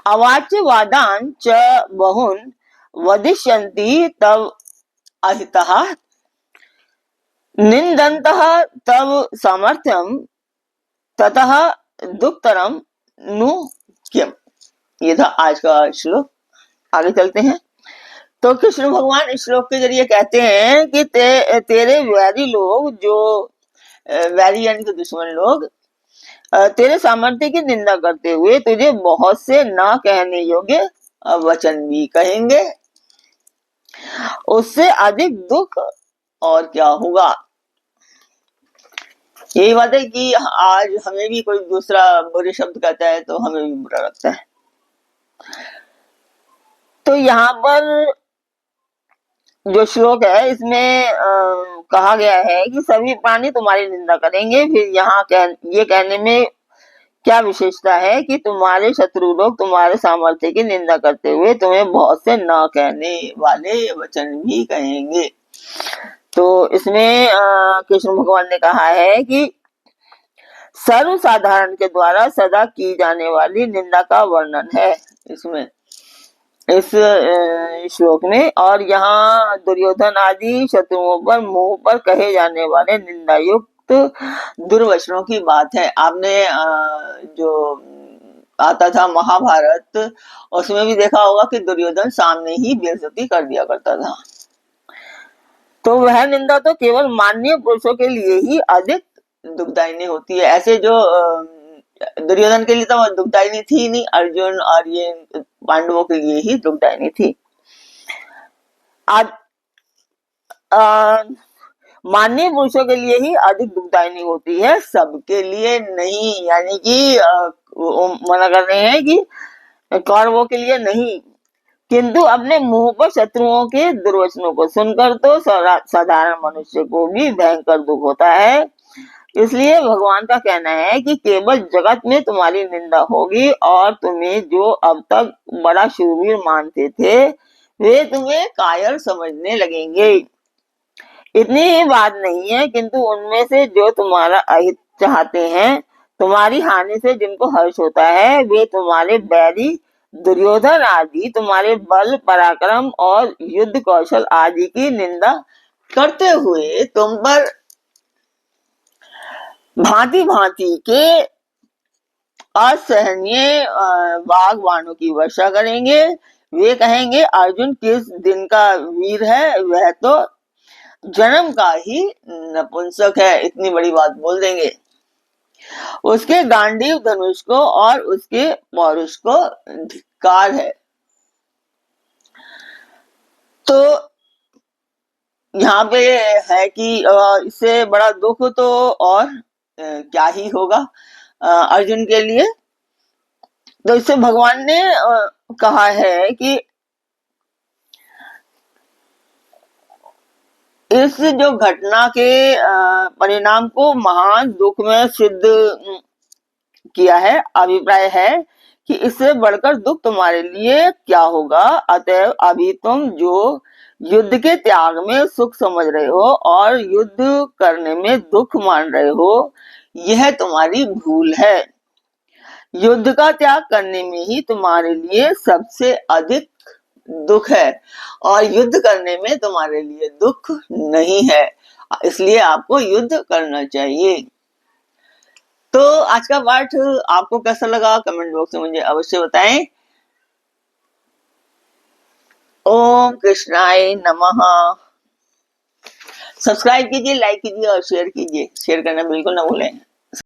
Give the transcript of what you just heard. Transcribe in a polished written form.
अवाच्यवादान् च बहून् वदिष्यन्ति तव अहितः निन्दन्तः तव सामर्थ्यं ततः दुःखतरं नु किम। ये था आज का श्लोक। आगे चलते हैं। तो कृष्ण भगवान इस श्लोक के जरिए कहते हैं कि तेरे वैरी लोग, जो वैरी यानी कि दुश्मन लोग, तेरे सामर्थ्य की निंदा करते हुए तुझे बहुत से ना कहने योग्य वचन भी कहेंगे, उससे अधिक दुख और क्या होगा। यही बात है कि आज हमें भी कोई दूसरा बुरे शब्द कहता है तो हमें भी बुरा लगता है। तो यहाँ पर जो श्लोक है इसमें कहा गया है कि सभी प्राणी तुम्हारी निंदा करेंगे। फिर यहाँ ये कहने में क्या विशेषता है कि तुम्हारे शत्रु लोग तुम्हारे सामर्थ्य की निंदा करते हुए तुम्हें बहुत से न कहने वाले वचन भी कहेंगे। तो इसमें कृष्ण भगवान ने कहा है कि सर्वसाधारण के द्वारा सदा की जाने वाली निंदा का वर्णन है इसमें, इस श्लोक में। और यहाँ दुर्योधन आदि शत्रुओं पर मुंह पर कहे जाने वाले निंदा युक्त दुर्वचनों की बात है। आपने जो आता था महाभारत, उसमें भी देखा होगा कि दुर्योधन सामने ही बेइज्जती कर दिया करता था। तो वह निंदा तो केवल माननीय पुरुषों के लिए ही अधिक दुखदायी होती है। ऐसे जो दुर्योधन के लिए तो दुखदायी थी नहीं, अर्जुन और ये पांडवों के लिए ही दुखदायी थी। माननीय पुरुषों के लिए ही अधिक दुखदायी होती है, सबके लिए नहीं। यानी कि मना कर रहे हैं कि कौरवों के लिए नहीं, किंतु अपने मुंह पर शत्रुओं के दुर्वचनों को सुनकर तो साधारण मनुष्य को भी भयंकर दुख होता है। इसलिए भगवान का कहना है कि केवल जगत में तुम्हारी निंदा होगी और तुम्हें जो अब तक बड़ा शूरवीर मानते थे वे तुम्हें कायर समझने लगेंगे। इतनी ही बात नहीं है, किंतु उनमें से जो तुम्हारा अहित चाहते हैं, तुम्हारी हानि से जिनको हर्ष होता है, वे तुम्हारे बैरी दुर्योधन आदि तुम्हारे बल पराक्रम और युद्ध कौशल आदि की निंदा करते हुए तुम पर भांति भांति के असहनीय बागवानों की वर्षा करेंगे। वे कहेंगे अर्जुन किस दिन का वीर है, वह तो जन्म का ही नपुंसक है। इतनी बड़ी बात बोल देंगे। उसके गांडीव धनुष को और उसके पौरुष को धिक्कार है। तो यहाँ पे है कि इससे बड़ा दुख तो और क्या ही होगा अर्जुन के लिए। तो इससे भगवान ने कहा है कि इस जो घटना के परिणाम को महान दुख में सिद्ध किया है। अभिप्राय है कि इससे बढ़कर दुख तुम्हारे लिए क्या होगा। अतएव अभी तुम जो युद्ध के त्याग में सुख समझ रहे हो और युद्ध करने में दुख मान रहे हो, यह तुम्हारी भूल है। युद्ध का त्याग करने में ही तुम्हारे लिए सबसे अधिक दुख है और युद्ध करने में तुम्हारे लिए दुख नहीं है। इसलिए आपको युद्ध करना चाहिए। तो आज का पाठ आपको कैसा लगा कमेंट बॉक्स में मुझे अवश्य बताएं। ओम कृष्णाय नमः। सब्सक्राइब कीजिए, लाइक कीजिए और शेयर कीजिए। शेयर करना बिल्कुल ना भूलें।